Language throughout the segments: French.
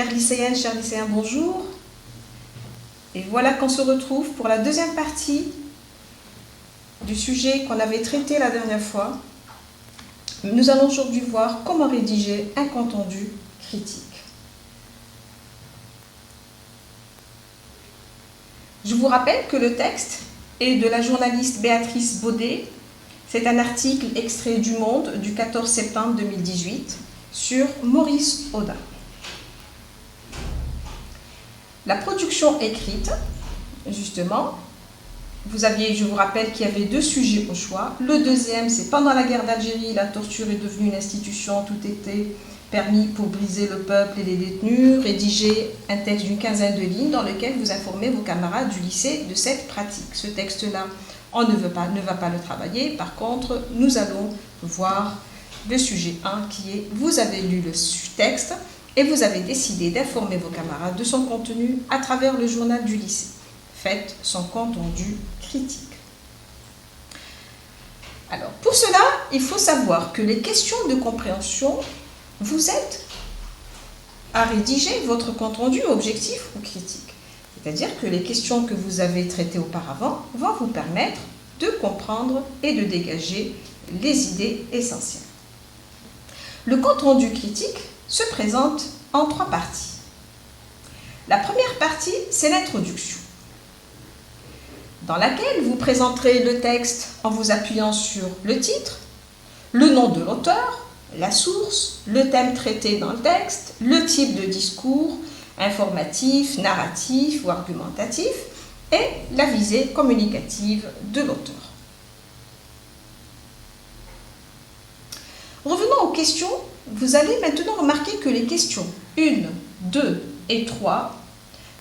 Chers lycéens, bonjour. Et voilà qu'on se retrouve pour la deuxième partie du sujet qu'on avait traité la dernière fois. Nous allons aujourd'hui voir comment rédiger un compte rendu critique. Je vous rappelle que le texte est de la journaliste Béatrice Baudet. C'est un article extrait du Monde du 14 septembre 2018 sur Maurice Audin. La production écrite, justement, je vous rappelle qu'il y avait deux sujets au choix. Le deuxième, c'est pendant la guerre d'Algérie, la torture est devenue une institution, tout était permis pour briser le peuple et les détenus. Rédigez un texte d'une quinzaine de lignes dans lequel vous informez vos camarades du lycée de cette pratique. Ce texte-là, on ne va pas le travailler. Par contre, nous allons voir le sujet 1 qui est « Vous avez lu le texte » et vous avez décidé d'informer vos camarades de son contenu à travers le journal du lycée. Faites son compte rendu critique. Alors, pour cela, il faut savoir que les questions de compréhension vous aident à rédiger votre compte rendu objectif ou critique. C'est-à-dire que les questions que vous avez traitées auparavant vont vous permettre de comprendre et de dégager les idées essentielles. Le compte rendu critique se présente en trois parties. La première partie, c'est l'introduction, dans laquelle vous présenterez le texte en vous appuyant sur le titre, le nom de l'auteur, la source, le thème traité dans le texte, le type de discours, informatif, narratif ou argumentatif, et la visée communicative de l'auteur. Revenons aux questions. Vous allez maintenant remarquer que les questions 1, 2 et 3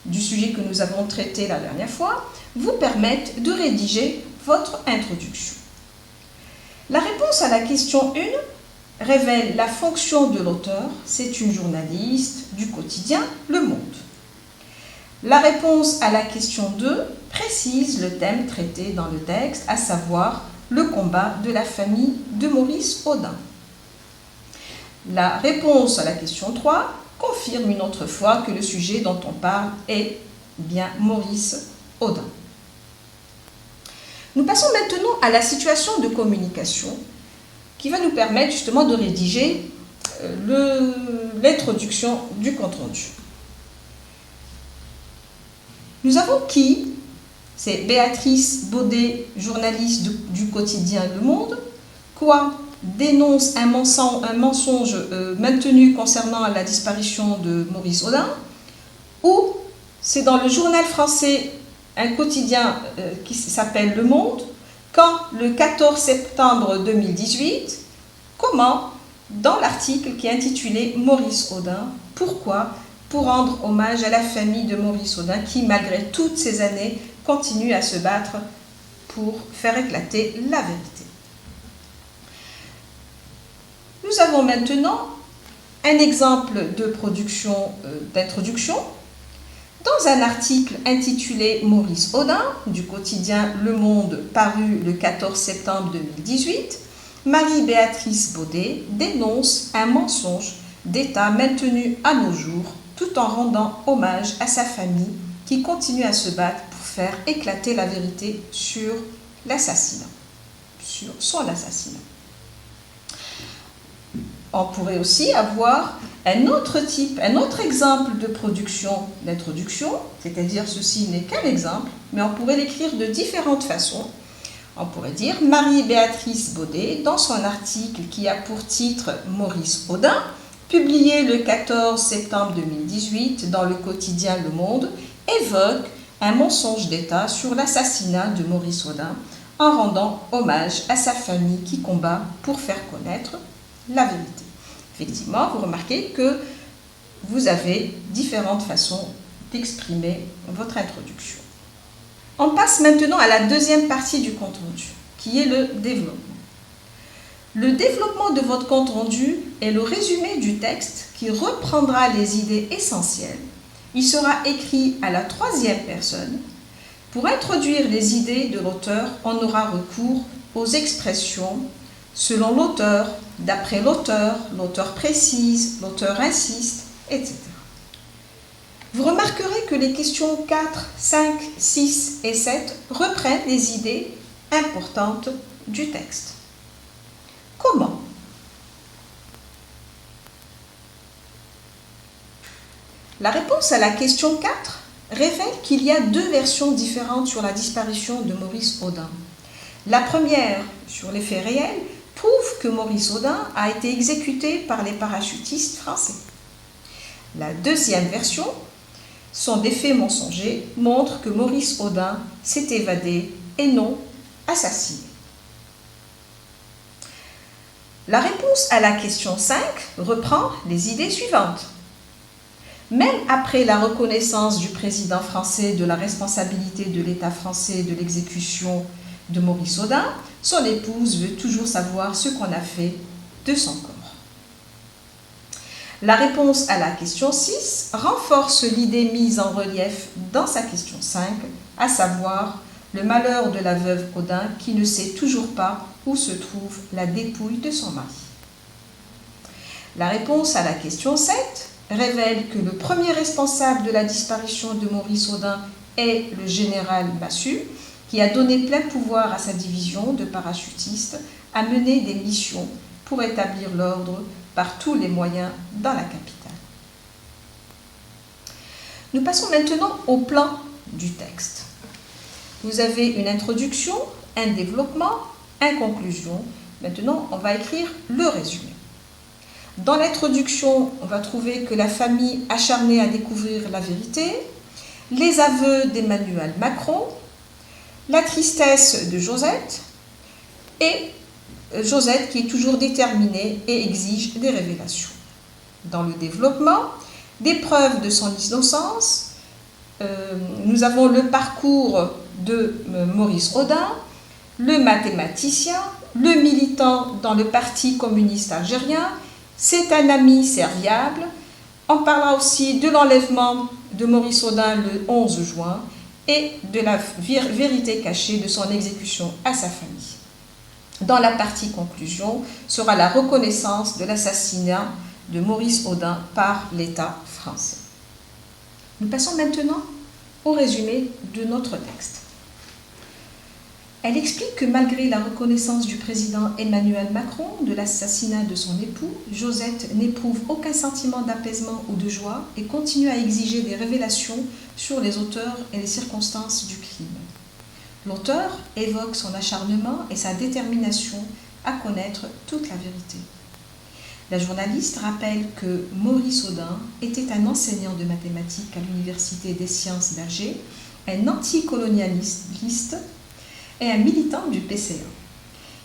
du sujet que nous avons traité la dernière fois vous permettent de rédiger votre introduction. La réponse à la question 1 révèle la fonction de l'auteur, c'est une journaliste du quotidien Le Monde. La réponse à la question 2 précise le thème traité dans le texte, à savoir le combat de la famille de Maurice Audin. La réponse à la question 3 confirme une autre fois que le sujet dont on parle est bien Maurice Audin. Nous passons maintenant à la situation de communication qui va nous permettre justement de rédiger l'introduction du compte rendu. Nous avons qui? C'est Béatrice Baudet, journaliste du quotidien Le Monde. Quoi? Dénonce un mensonge maintenu concernant la disparition de Maurice Audin, ou c'est dans le journal français, un quotidien qui s'appelle Le Monde, quand le 14 septembre 2018, comment, dans l'article qui est intitulé Maurice Audin, pourquoi? Pour rendre hommage à la famille de Maurice Audin qui, malgré toutes ces années, continue à se battre pour faire éclater la vérité. Nous avons maintenant un exemple de production d'introduction dans un article intitulé Maurice Audin du quotidien Le Monde paru le 14 septembre 2018. Marie-Béatrice Baudet dénonce un mensonge d'État maintenu à nos jours tout en rendant hommage à sa famille qui continue à se battre pour faire éclater la vérité sur l'assassinat, sur son assassinat. On pourrait aussi avoir un autre exemple de production d'introduction, c'est-à-dire ceci n'est qu'un exemple, mais on pourrait l'écrire de différentes façons. On pourrait dire Marie-Béatrice Baudet, dans son article qui a pour titre Maurice Audin, publié le 14 septembre 2018 dans le quotidien Le Monde, évoque un mensonge d'État sur l'assassinat de Maurice Audin en rendant hommage à sa famille qui combat pour faire connaître la vérité. Effectivement, vous remarquez que vous avez différentes façons d'exprimer votre introduction. On passe maintenant à la deuxième partie du compte rendu, qui est le développement. Le développement de votre compte rendu est le résumé du texte qui reprendra les idées essentielles. Il sera écrit à la troisième personne. Pour introduire les idées de l'auteur, on aura recours aux expressions selon l'auteur, d'après l'auteur, l'auteur précise, l'auteur insiste, etc. Vous remarquerez que les questions 4, 5, 6 et 7 reprennent les idées importantes du texte. Comment? La réponse à la question 4 révèle qu'il y a deux versions différentes sur la disparition de Maurice Audin. La première, sur les faits réels, prouve que Maurice Audin a été exécuté par les parachutistes français. La deuxième version, son des faits mensongers, montre que Maurice Audin s'est évadé et non assassiné. La réponse à la question 5 reprend les idées suivantes. Même après la reconnaissance du président français de la responsabilité de l'État français de l'exécution de Maurice Audin, son épouse veut toujours savoir ce qu'on a fait de son corps. La réponse à la question 6 renforce l'idée mise en relief dans sa question 5, à savoir le malheur de la veuve Audin qui ne sait toujours pas où se trouve la dépouille de son mari. La réponse à la question 7 révèle que le premier responsable de la disparition de Maurice Audin est le général Massu, qui a donné plein pouvoir à sa division de parachutistes à mener des missions pour établir l'ordre par tous les moyens dans la capitale. Nous passons maintenant au plan du texte. Vous avez une introduction, un développement, une conclusion. Maintenant, on va écrire le résumé. Dans l'introduction, on va trouver que la famille acharnée à découvrir la vérité, les aveux d'Emmanuel Macron, la tristesse de Josette et Josette qui est toujours déterminée et exige des révélations. Dans le développement, des preuves de son innocence, nous avons le parcours de Maurice Audin, le mathématicien, le militant dans le Parti communiste algérien, c'est un ami serviable. On parlera aussi de l'enlèvement de Maurice Audin le 11 juin et de la vérité cachée de son exécution à sa famille. Dans la partie conclusion sera la reconnaissance de l'assassinat de Maurice Audin par l'État français. Nous passons maintenant au résumé de notre texte. Elle explique que malgré la reconnaissance du président Emmanuel Macron de l'assassinat de son époux, Josette n'éprouve aucun sentiment d'apaisement ou de joie et continue à exiger des révélations sur les auteurs et les circonstances du crime. L'auteur évoque son acharnement et sa détermination à connaître toute la vérité. La journaliste rappelle que Maurice Audin était un enseignant de mathématiques à l'Université des sciences d'Alger, un anticolonialiste et un militant du PCA.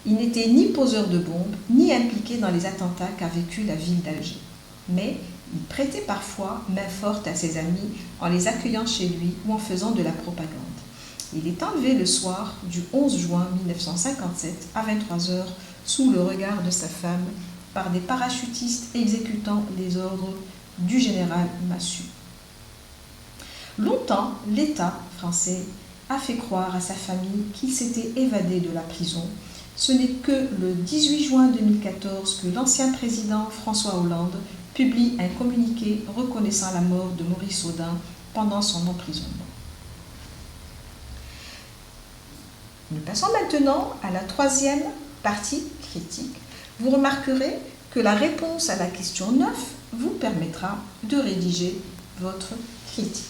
Il n'était ni poseur de bombes, ni impliqué dans les attentats qu'a vécu la ville d'Alger. Mais il prêtait parfois main forte à ses amis en les accueillant chez lui ou en faisant de la propagande. Il est enlevé le soir du 11 juin 1957 à 23h sous le regard de sa femme par des parachutistes exécutant les ordres du général Massu. Longtemps, l'État français a fait croire à sa famille qu'il s'était évadé de la prison. Ce n'est que le 18 juin 2014 que l'ancien président François Hollande publie un communiqué reconnaissant la mort de Maurice Audin pendant son emprisonnement. Nous passons maintenant à la troisième partie critique. Vous remarquerez que la réponse à la question 9 vous permettra de rédiger votre critique.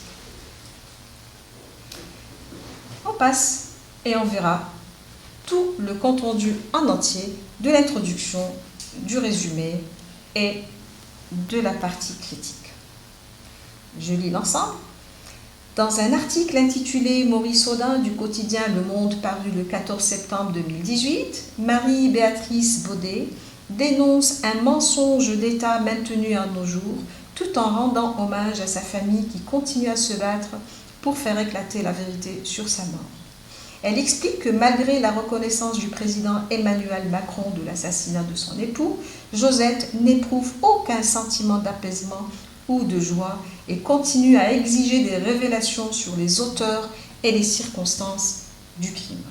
On passe et on verra tout le contenu en entier de l'introduction, du résumé et de la partie critique. Je lis l'ensemble. Dans un article intitulé « Maurice Audin » du quotidien Le Monde paru le 14 septembre 2018, Marie-Béatrice Baudet dénonce un mensonge d'État maintenu à nos jours tout en rendant hommage à sa famille qui continue à se battre pour faire éclater la vérité sur sa mort. Elle explique que malgré la reconnaissance du président Emmanuel Macron de l'assassinat de son époux, Josette n'éprouve aucun sentiment d'apaisement ou de joie et continue à exiger des révélations sur les auteurs et les circonstances du crime.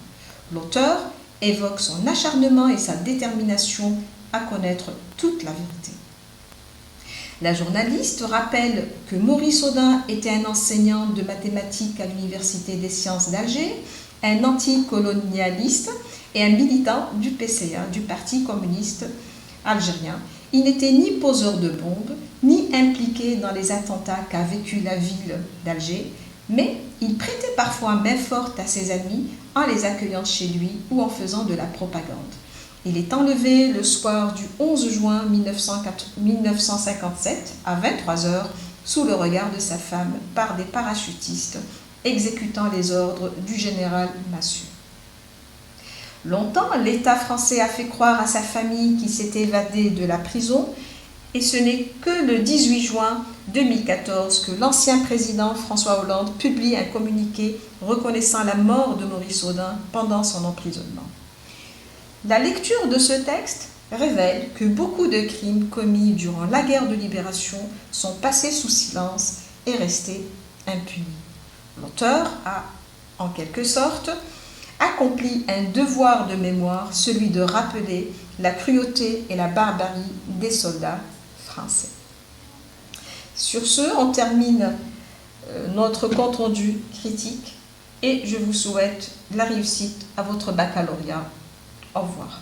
L'auteur évoque son acharnement et sa détermination à connaître toute la vérité. La journaliste rappelle que Maurice Audin était un enseignant de mathématiques à l'Université des sciences d'Alger, un anticolonialiste et un militant du PCA, du Parti communiste algérien. Il n'était ni poseur de bombes, ni impliqué dans les attentats qu'a vécu la ville d'Alger, mais il prêtait parfois main forte à ses amis en les accueillant chez lui ou en faisant de la propagande. Il est enlevé le soir du 11 juin 1957 à 23h sous le regard de sa femme par des parachutistes exécutant les ordres du général Massu. Longtemps, l'État français a fait croire à sa famille qu'il s'était évadé de la prison et ce n'est que le 18 juin 2014 que l'ancien président François Hollande publie un communiqué reconnaissant la mort de Maurice Audin pendant son emprisonnement. La lecture de ce texte révèle que beaucoup de crimes commis durant la guerre de libération sont passés sous silence et restés impunis. L'auteur a, en quelque sorte, accompli un devoir de mémoire, celui de rappeler la cruauté et la barbarie des soldats français. Sur ce, on termine notre compte-rendu critique et je vous souhaite la réussite à votre baccalauréat. Au revoir.